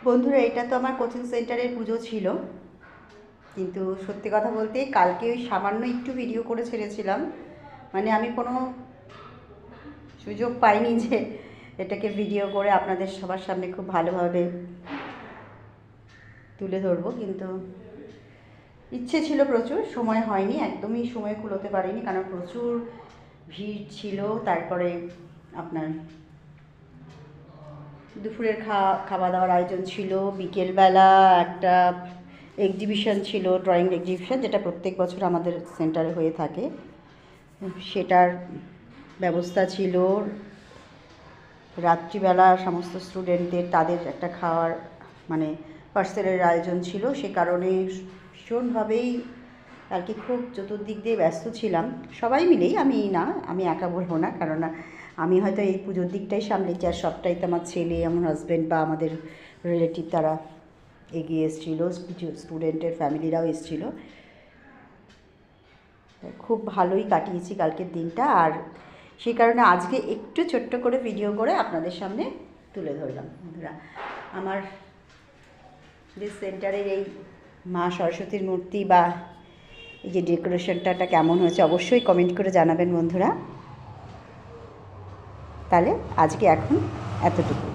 বন্ধুরা, এটা তো আমার কোচিং সেন্টারের পুজো ছিল, কিন্তু সত্যি কথা বলতে কালকে ওই সামান্য একটু ভিডিও করে ছেড়েছিলাম। মানে আমি কোনো সুযোগ পাইনি যে এটাকে ভিডিও করে আপনাদের সবার সামনে খুব ভালোভাবে তুলে ধরবো, কিন্তু ইচ্ছে ছিল প্রচুর, সময় হয়নি, একদমই সময় কুলোতে পারিনি, কারণ প্রচুর ভিড় ছিল। তারপরে আপনার দুপুরের খাওয়া দাওয়ার আয়োজন ছিল, বিকেলবেলা একটা এক্সিবিশন ছিল, ড্রয়িং এক্সিবিশন, যেটা প্রত্যেক বছর আমাদের সেন্টারে হয়ে থাকে, সেটার ব্যবস্থা ছিল। রাত্রিবেলা সমস্ত স্টুডেন্টদের তাদের একটা খাওয়ার মানে পার্সেলের আয়োজন ছিল। সে কারণে ভীষণভাবেই কালকে খুব চতুর্দিক দিয়ে ব্যস্ত ছিলাম, সবাই মিলেই, আমি একা বলবো না, কারণ আমি হয়তো এই পুজোর দিকটাই সামলেছি, আর সবটাই তো আমার ছেলে, আমার হাজব্যান্ড বা আমাদের রিলেটিভ তারা এগিয়ে এসেছিলো, কিছু স্টুডেন্টের ফ্যামিলিরাও এসেছিলো। খুব ভালোই কাটিয়েছি কালকের দিনটা, আর সেই কারণে আজকে একটু ছোট্ট করে ভিডিও করে আপনাদের সামনে তুলে ধরলাম। বন্ধুরা, আমার যে সেন্টারের এই মা সরস্বতীর মূর্তি বা এই যে ডেকোরেশনটা কেমন হয়েছে অবশ্যই কমেন্ট করে জানাবেন বন্ধুরা। তাহলে আজকে এখন এতটুকু।